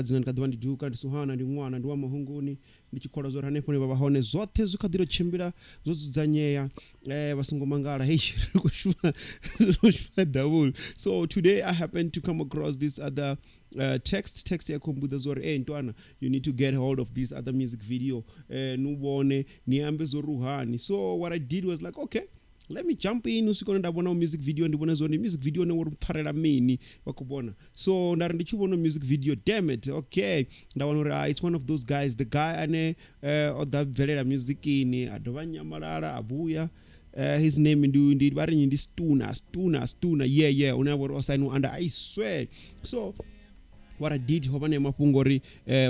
dzina ndikadhiva ndijuka ndisuhana ndi mwana ndi wa mahunguni ndichikhola zoti hanepo ne babahone zothe zikhadhiro tchimbira zodzanyeya basingomangala hey kushuma double. So today I happened to come across this other text yakhombuda zori ntwana you need to get hold of this other music video nubone niambe zoruhani. So what I did was like, okay, let me jump in usikona ndabona music video ndibona zoni music video ne worupharela mini wakubona. So ndari ndichibona music video, damn it, okay, ndabona it's one of those guys, the guy ane odabvelela music ini adovanyamarara abuya. His name indeed bari nyindi Stuna, yeah unabona osainu under, I swear. So what I did hobane mapungori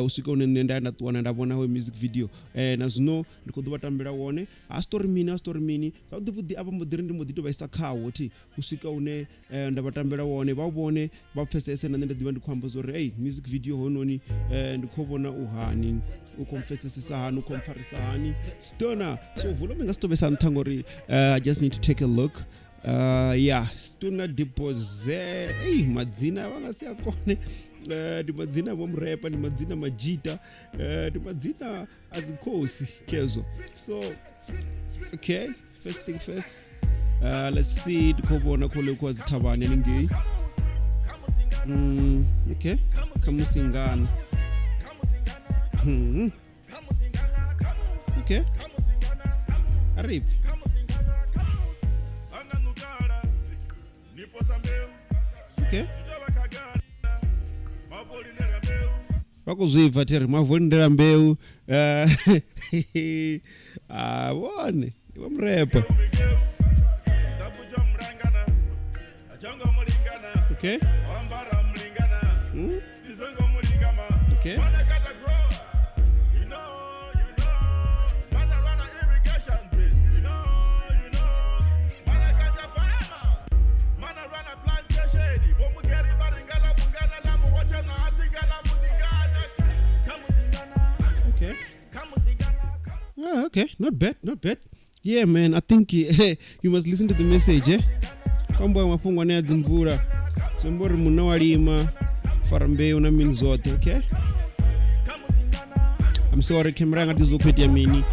usikone nenda ndabona ho music video nazino ndikubatambira wone a story mini saudivudi aba modirindi modito baisa khawo thi usika une ndabatambira wone bawubone bapfesese nande ndiba ndikhwamba zori hey music video hononi ndikhobona uhani ukomfesese sahani ukomfarisa hani Stuna. So volume ngastobe santhangori I just need to take a look. Yeah, Stuna Deportee, hey madzina vangasiya kone ndi madzina bomrapa ndi madzina majita ndi madzina azikhosi kezo. So okay, first thing first, let's see dikobona khole kwazithabane ningi. Okay, Khamusi ngana. Okay, A-Reece. Okay. Vakuzviva tiri mavhondera mbeu vone vamrepa. Okay. Okay. Okay, not bad. Yeah, man, I think you must listen to the message, eh? Kambo mafungwa ne adzimvura. Sombori munawalima farambeu na minzote, okay? I'm sorry, camera ngatizokwetya mini.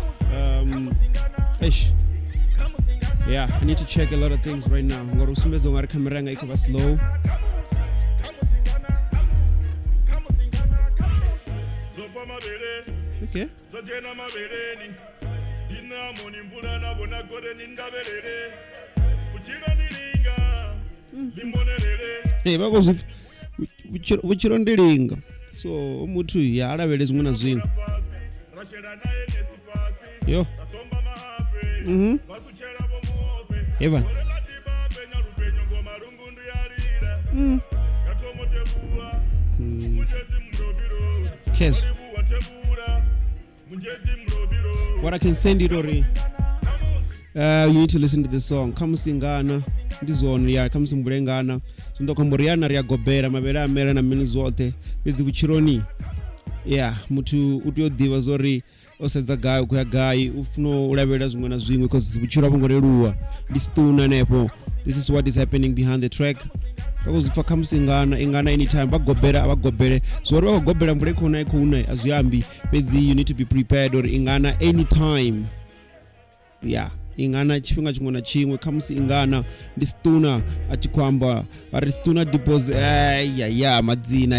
Yeah, I need to check a lot of things right now. Ngoro usimbezo ngari camera ikaba slow. Okay. Hey, bakozi uchirondilinga. So mutu ya alavele zimwe na zwinga. Yo. Eva. Kes. What I can send it already. You need to listen to the song. Khamusi ngana ndizona ya Khamusi mburengana. Ndo kamboriana ria gobera mabera mera na mini zote. Bizi kuchironi. Yeah, mutu utiodiva zori osedza gayo kuya gayi ufuno ulavela zimwe na zwimwe because buchira bongoreluwa. Stuna nepo. This is what is happening behind the track. Because if Khamusi ingana anytime bagobere so ro gobera mbure kuna azuyambi bezi you need to be prepared or ingana anytime. Yeah, ingana chipinga chingona chimwe Khamusi ingana ndi Stuna achikwamba ari Stuna Deportee yeah madzina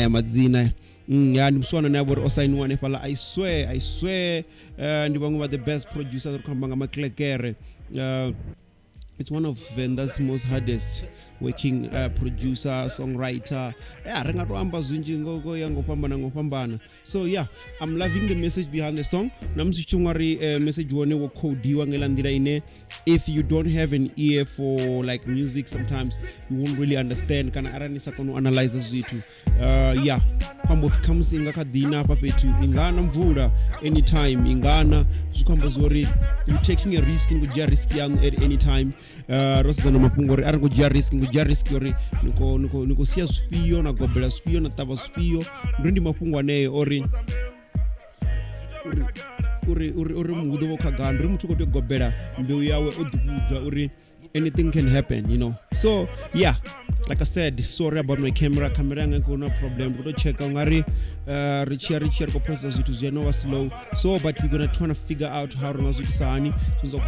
yeah ndimswana nabo osainwa nefala. I swear ndibangwa the best producer khambanga maklekere. It's one of Venda's most hardest working producer, songwriter. Yeah, rengatwamba zwinji ngoko ngopambana. So yeah, I'm loving the message behind the song. Namsichungari message wone wo codiwa ngelandira ine. If you don't have an ear for like music, sometimes you won't really understand. Kana aranisa kono analyze zitu. Yeah, kwamba Khamusi ngakadina papetu ingana mvura anytime ingana zukamba zori you taking a risk ngujia risk yangu at any time. Rosdana mapungori arangojia risk yori niko sia spio na gobela spio na taba spio ndindi mapungwa ne ori mugudo bokaganda uri mutuko te gobela mbeu yawe odubudza uri anything can happen, you know. So yeah, like I said, sorry about my camera yangu no problem. Go check ngari richia ko process it is no slow. So but we're gonna try to figure out how to sani. So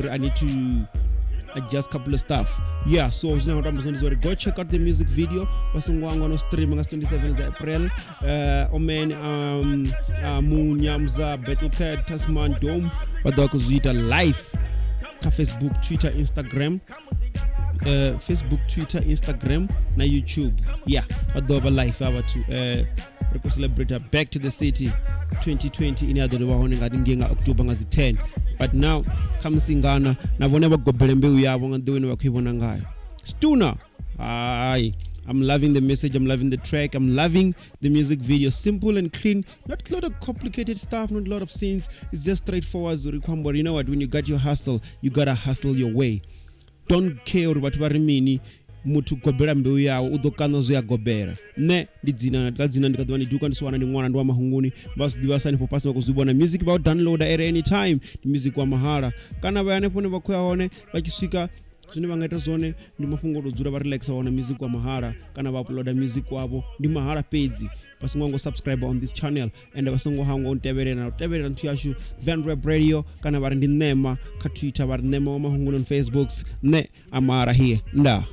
I need to adjust couple of stuff. Yeah, so go check out the music video. Wasungwangu no streaming as 27th April. Omen Munyamza Betuka Tasman Dome. Badakuzita live. Facebook, Twitter, Instagram. Facebook, Twitter, Instagram, na YouTube. Yeah, Adobe Life. To celebrate back to the city 2020 in other October 10. But now, Khamusi Ghana, na whenever go belembe uyabo doing wakibona ngai. Stuna. I'm loving the message, I'm loving the track, I'm loving the music video. Simple and clean, not a lot of complicated stuff, not a lot of scenes. It's just straightforward. You know what? When you got your hustle, you gotta hustle your way. Don't care about what mini mutu gobera mbeu yao udokana zo ya gobera ne lidzina ndikadwani duka ndiswana ndi mwana ndwa mahunguni basi divasani for personal kuzibona music about download at any time. The music wa mahala kana bayane pone bakhoyaone bachisika zwine bangaita zone ndi mafungo dodzura ba relax ona music wa mahala kana ba uploada music wabo ndi mahala page basingo subscribe on this channel and basingo hango nteberera nthu yashu Venda Radio kana bari ndi nema ka Twitter bari nema wa mahunguni on Facebook ne amara here nda